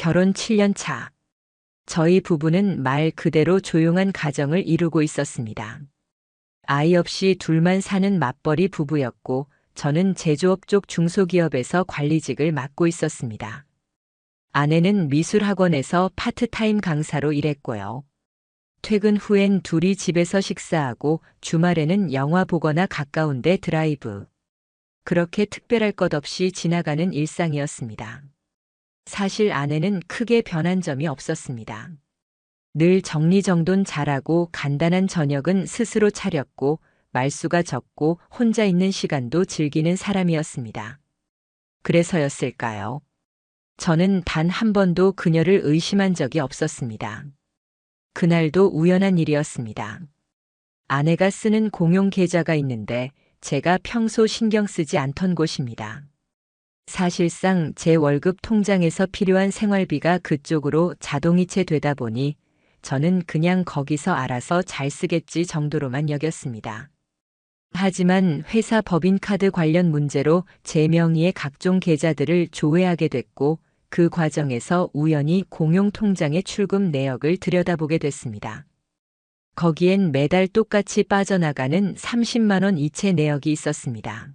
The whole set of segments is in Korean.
결혼 7년 차. 저희 부부는 말 그대로 조용한 가정을 이루고 있었습니다. 아이 없이 둘만 사는 맞벌이 부부였고, 저는 제조업 쪽 중소기업에서 관리직을 맡고 있었습니다. 아내는 미술학원에서 파트타임 강사로 일했고요. 퇴근 후엔 둘이 집에서 식사하고 주말에는 영화 보거나 가까운데 드라이브. 그렇게 특별할 것 없이 지나가는 일상이었습니다. 사실 아내는 크게 변한 점이 없었습니다. 늘 정리정돈 잘하고 간단한 저녁은 스스로 차렸고 말수가 적고 혼자 있는 시간도 즐기는 사람이었습니다. 그래서였을까요? 저는 단 한 번도 그녀를 의심한 적이 없었습니다. 그날도 우연한 일이었습니다. 아내가 쓰는 공용 계좌가 있는데 제가 평소 신경 쓰지 않던 곳입니다. 사실상 제 월급 통장에서 필요한 생활비가 그쪽으로 자동이체 되다 보니 저는 그냥 거기서 알아서 잘 쓰겠지 정도로만 여겼습니다. 하지만 회사 법인카드 관련 문제로 제 명의의 각종 계좌들을 조회하게 됐고 그 과정에서 우연히 공용 통장의 출금 내역을 들여다보게 됐습니다. 거기엔 매달 똑같이 빠져나가는 30만 원 이체 내역이 있었습니다.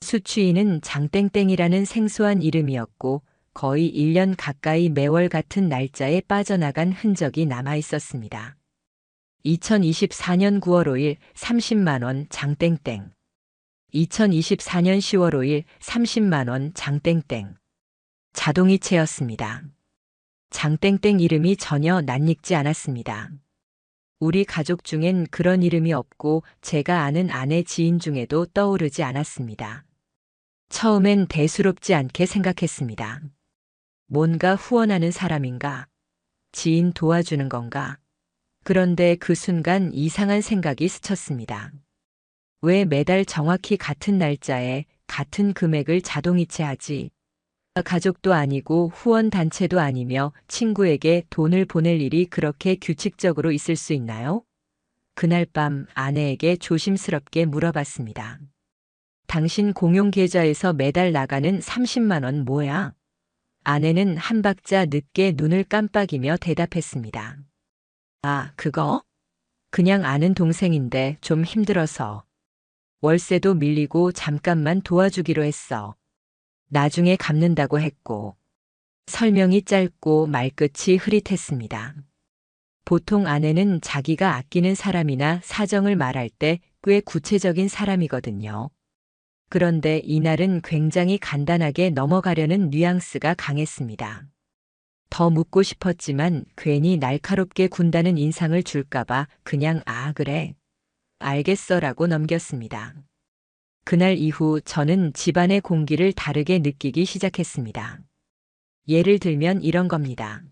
수취인은 장땡땡이라는 생소한 이름이었고 거의 1년 가까이 매월 같은 날짜에 빠져나간 흔적이 남아 있었습니다. 2024년 9월 5일 30만 원 장땡땡. 2024년 10월 5일 30만 원 장땡땡. 자동이체였습니다. 장땡땡 이름이 전혀 낯익지 않았습니다. 우리 가족 중엔 그런 이름이 없고 제가 아는 아내 지인 중에도 떠오르지 않았습니다. 처음엔 대수롭지 않게 생각했습니다. 뭔가 후원하는 사람인가? 지인 도와주는 건가? 그런데 그 순간 이상한 생각이 스쳤습니다. 왜 매달 정확히 같은 날짜에 같은 금액을 자동이체하지? 가족도 아니고 후원단체도 아니며 친구에게 돈을 보낼 일이 그렇게 규칙적으로 있을 수 있나요? 그날 밤 아내에게 조심스럽게 물어봤습니다. 당신 공용계좌에서 매달 나가는 30만 원 뭐야? 아내는 한 박자 늦게 눈을 깜빡이며 대답했습니다. 아, 그거? 그냥 아는 동생인데 좀 힘들어서. 월세도 밀리고 잠깐만 도와주기로 했어. 나중에 갚는다고 했고. 설명이 짧고 말끝이 흐릿했습니다. 보통 아내는 자기가 아끼는 사람이나 사정을 말할 때 꽤 구체적인 사람이거든요. 그런데 이날은 굉장히 간단하게 넘어가려는 뉘앙스가 강했습니다. 더 묻고 싶었지만 괜히 날카롭게 군다는 인상을 줄까봐 그냥 아 그래. 알겠어라고 넘겼습니다. 그날 이후 저는 집안의 공기를 다르게 느끼기 시작했습니다. 예를 들면 이런 겁니다.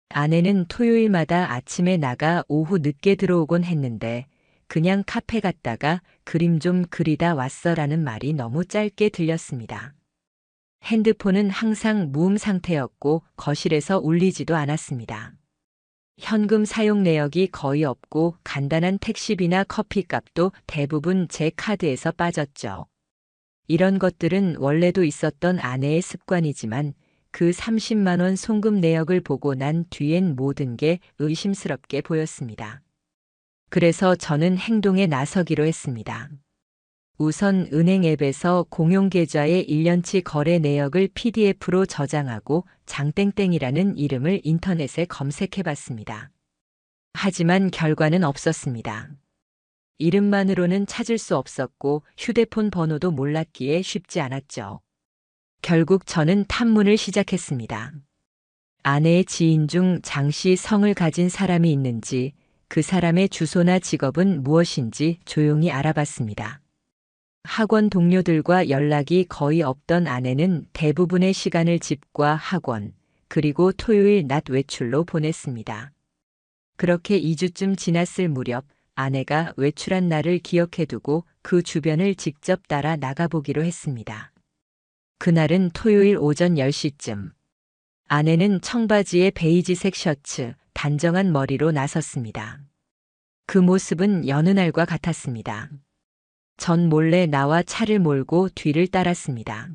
아내는 토요일마다 아침에 나가 오후 늦게 들어오곤 했는데 그냥 카페 갔다가 그림 좀 그리다 왔어라는 말이 너무 짧게 들렸습니다. 핸드폰은 항상 무음 상태였고 거실에서 울리지도 않았습니다. 현금 사용 내역이 거의 없고 간단한 택시비나 커피값도 대부분 제 카드에서 빠졌죠. 이런 것들은 원래도 있었던 아내의 습관이지만 그 30만 원 송금 내역을 보고 난 뒤엔 모든 게 의심스럽게 보였습니다. 그래서 저는 행동에 나서기로 했습니다. 우선 은행 앱에서 공용계좌의 1년치 거래 내역을 PDF로 저장하고 장땡땡이라는 이름을 인터넷에 검색해 봤습니다. 하지만 결과는 없었습니다. 이름만으로는 찾을 수 없었고 휴대폰 번호도 몰랐기에 쉽지 않았죠. 결국 저는 탐문을 시작했습니다. 아내의 지인 중 장 씨 성을 가진 사람이 있는지, 그 사람의 주소나 직업은 무엇인지 조용히 알아봤습니다. 학원 동료들과 연락이 거의 없던 아내는 대부분의 시간을 집과 학원, 그리고 토요일 낮 외출로 보냈습니다. 그렇게 2주쯤 지났을 무렵 아내가 외출한 날을 기억해두고 그 주변을 직접 따라 나가보기로 했습니다. 그날은 토요일 오전 10시쯤. 아내는 청바지에 베이지색 셔츠, 단정한 머리로 나섰습니다. 그 모습은 여느 날과 같았습니다. 전 몰래 나와 차를 몰고 뒤를 따랐습니다.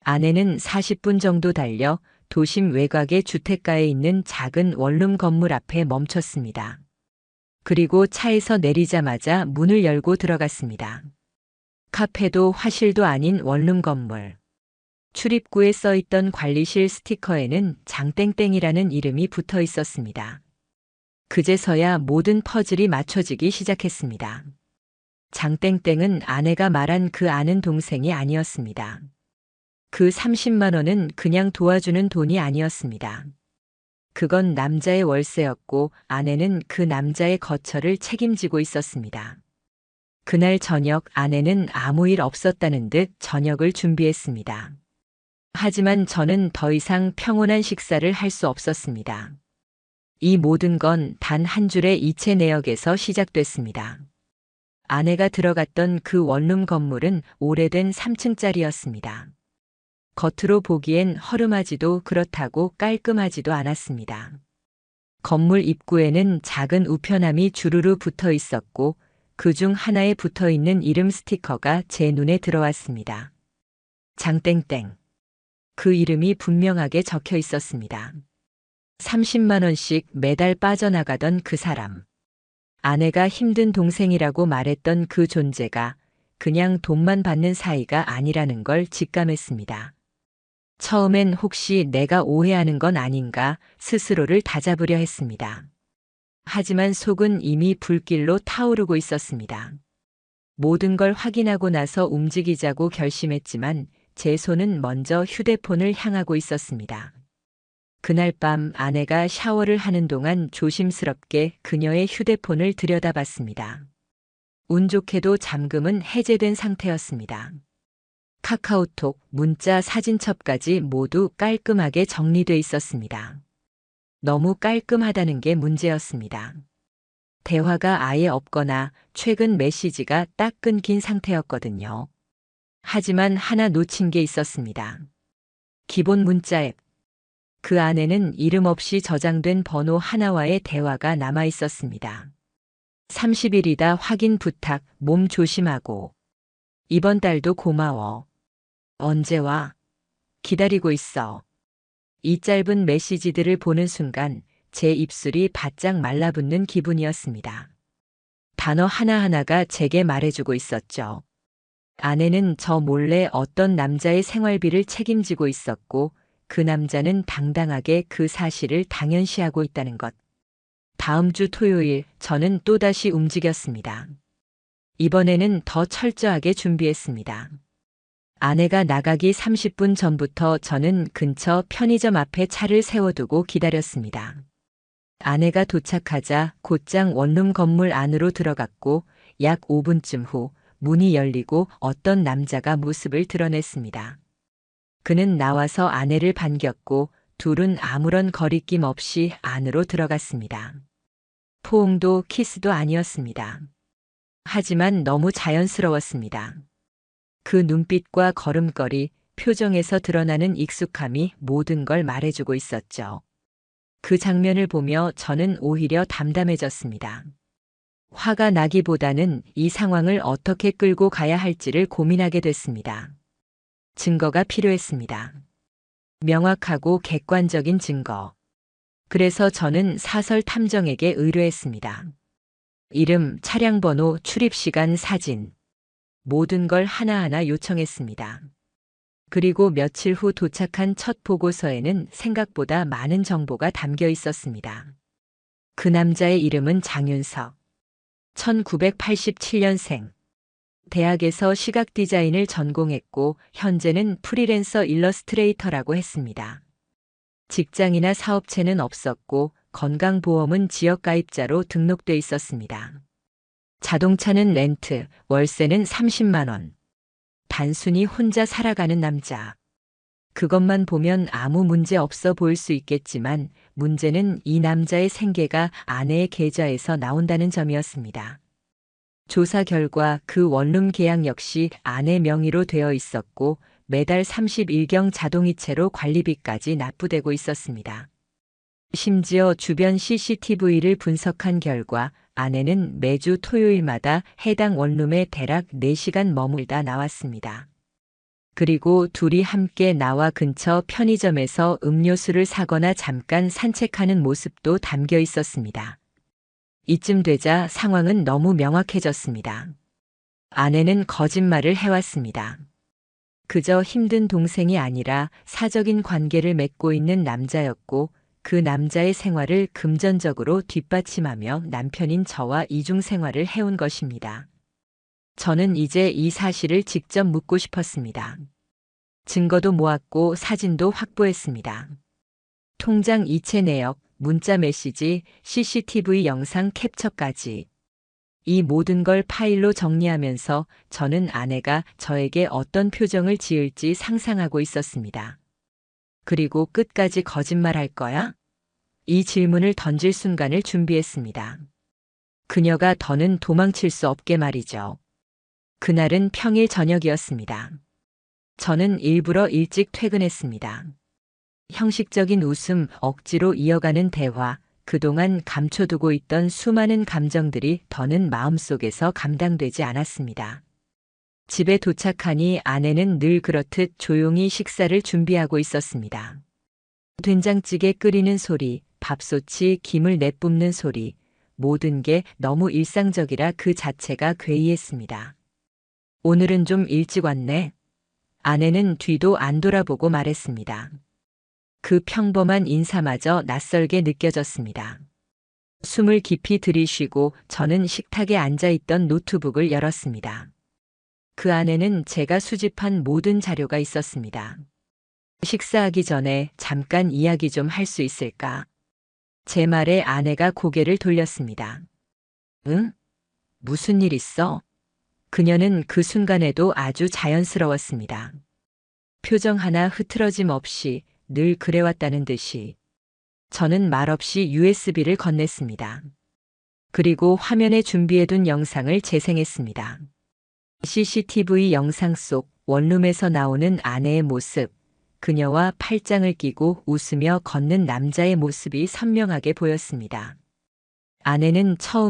아내는 40분 정도 달려 도심 외곽의 주택가에 있는 작은 원룸 건물 앞에 멈췄습니다. 그리고 차에서 내리자마자 문을 열고 들어갔습니다. 카페도 화실도 아닌 원룸 건물. 출입구에 써 있던 관리실 스티커에는 장땡땡이라는 이름이 붙어 있었습니다. 그제서야 모든 퍼즐이 맞춰지기 시작했습니다. 장땡땡은 아내가 말한 그 아는 동생이 아니었습니다. 그 30만 원은 그냥 도와주는 돈이 아니었습니다. 그건 남자의 월세였고 아내는 그 남자의 거처를 책임지고 있었습니다. 그날 저녁 아내는 아무 일 없었다는 듯 저녁을 준비했습니다. 하지만 저는 더 이상 평온한 식사를 할 수 없었습니다. 이 모든 건 단 한 줄의 이체 내역에서 시작됐습니다. 아내가 들어갔던 그 원룸 건물은 오래된 3층짜리였습니다. 겉으로 보기엔 허름하지도 그렇다고 깔끔하지도 않았습니다. 건물 입구에는 작은 우편함이 주르르 붙어 있었고 그중 하나에 붙어 있는 이름 스티커가 제 눈에 들어왔습니다. 장땡땡. 그 이름이 분명하게 적혀 있었습니다. 30만 원씩 매달 빠져나가던 그 사람. 아내가 힘든 동생이라고 말했던 그 존재가 그냥 돈만 받는 사이가 아니라는 걸 직감했습니다. 처음엔 혹시 내가 오해하는 건 아닌가 스스로를 다잡으려 했습니다. 하지만 속은 이미 불길로 타오르고 있었습니다. 모든 걸 확인하고 나서 움직이자고 결심했지만 제 손은 먼저 휴대폰을 향하고 있었습니다. 그날 밤 아내가 샤워를 하는 동안 조심스럽게 그녀의 휴대폰을 들여다봤습니다. 운 좋게도 잠금은 해제된 상태였습니다. 카카오톡, 문자, 사진첩까지 모두 깔끔하게 정리돼 있었습니다. 너무 깔끔하다는 게 문제였습니다. 대화가 아예 없거나 최근 메시지가 딱 끊긴 상태였거든요. 하지만 하나 놓친 게 있었습니다. 기본 문자 앱. 그 안에는 이름 없이 저장된 번호 하나와의 대화가 남아 있었습니다. 30일이다 확인 부탁, 몸 조심하고. 이번 달도 고마워. 언제 와? 기다리고 있어. 이 짧은 메시지들을 보는 순간 제 입술이 바짝 말라붙는 기분이었습니다. 단어 하나하나가 제게 말해주고 있었죠. 아내는 저 몰래 어떤 남자의 생활비를 책임지고 있었고 그 남자는 당당하게 그 사실을 당연시하고 있다는 것. 다음 주 토요일 저는 또다시 움직였습니다. 이번에는 더 철저하게 준비했습니다. 아내가 나가기 30분 전부터 저는 근처 편의점 앞에 차를 세워두고 기다렸습니다. 아내가 도착하자 곧장 원룸 건물 안으로 들어갔고 약 5분쯤 후 문이 열리고 어떤 남자가 모습을 드러냈습니다. 그는 나와서 아내를 반겼고 둘은 아무런 거리낌 없이 안으로 들어갔습니다. 포옹도 키스도 아니었습니다. 하지만 너무 자연스러웠습니다. 그 눈빛과 걸음걸이, 표정에서 드러나는 익숙함이 모든 걸 말해주고 있었죠. 그 장면을 보며 저는 오히려 담담해졌습니다. 화가 나기보다는 이 상황을 어떻게 끌고 가야 할지를 고민하게 됐습니다. 증거가 필요했습니다. 명확하고 객관적인 증거. 그래서 저는 사설 탐정에게 의뢰했습니다. 이름, 차량 번호, 출입 시간, 사진. 모든 걸 하나하나 요청했습니다. 그리고 며칠 후 도착한 첫 보고서에는 생각보다 많은 정보가 담겨 있었습니다. 그 남자의 이름은 장윤석. 1987년생. 대학에서 시각 디자인을 전공했고 현재는 프리랜서 일러스트레이터라고 했습니다. 직장이나 사업체는 없었고 건강보험은 지역가입자로 등록돼 있었습니다. 자동차는 렌트, 월세는 30만 원. 단순히 혼자 살아가는 남자. 그것만 보면 아무 문제 없어 보일 수 있겠지만 문제는 이 남자의 생계가 아내의 계좌에서 나온다는 점이었습니다. 조사 결과 그 원룸 계약 역시 아내 명의로 되어 있었고 매달 30일경 자동이체로 관리비까지 납부되고 있었습니다. 심지어 주변 CCTV를 분석한 결과 아내는 매주 토요일마다 해당 원룸에 대략 4시간 머물다 나왔습니다. 그리고 둘이 함께 나와 근처 편의점에서 음료수를 사거나 잠깐 산책하는 모습도 담겨 있었습니다. 이쯤 되자 상황은 너무 명확해졌습니다. 아내는 거짓말을 해왔습니다. 그저 힘든 동생이 아니라 사적인 관계를 맺고 있는 남자였고 그 남자의 생활을 금전적으로 뒷받침하며 남편인 저와 이중 생활을 해온 것입니다. 저는 이제 이 사실을 직접 묻고 싶었습니다. 증거도 모았고 사진도 확보했습니다. 통장 이체 내역, 문자 메시지, CCTV 영상 캡처까지. 이 모든 걸 파일로 정리하면서 저는 아내가 저에게 어떤 표정을 지을지 상상하고 있었습니다. 그리고 끝까지 거짓말할 거야? 이 질문을 던질 순간을 준비했습니다. 그녀가 더는 도망칠 수 없게 말이죠. 그날은 평일 저녁이었습니다. 저는 일부러 일찍 퇴근했습니다. 형식적인 웃음, 억지로 이어가는 대화, 그동안 감춰두고 있던 수많은 감정들이 더는 마음속에서 감당되지 않았습니다. 집에 도착하니 아내는 늘 그렇듯 조용히 식사를 준비하고 있었습니다. 된장찌개 끓이는 소리, 밥솥이 김을 내뿜는 소리, 모든 게 너무 일상적이라 그 자체가 괴이했습니다. 오늘은 좀 일찍 왔네. 아내는 뒤도 안 돌아보고 말했습니다. 그 평범한 인사마저 낯설게 느껴졌습니다. 숨을 깊이 들이쉬고 저는 식탁에 앉아있던 노트북을 열었습니다. 그 안에는 제가 수집한 모든 자료가 있었습니다. 식사하기 전에 잠깐 이야기 좀 할 수 있을까? 제 말에 아내가 고개를 돌렸습니다. 응? 무슨 일 있어? 그녀는 그 순간에도 아주 자연스러웠습니다. 표정 하나 흐트러짐 없이 늘 그래왔다는 듯이. 저는 말없이 USB를 건넸습니다. 그리고 화면에 준비해둔 영상을 재생했습니다. CCTV 영상 속 원룸에서 나오는 아내의 모습, 그녀와 팔짱을 끼고 웃으며 걷는 남자의 모습이 선명하게 보였습니다. 아내는 처음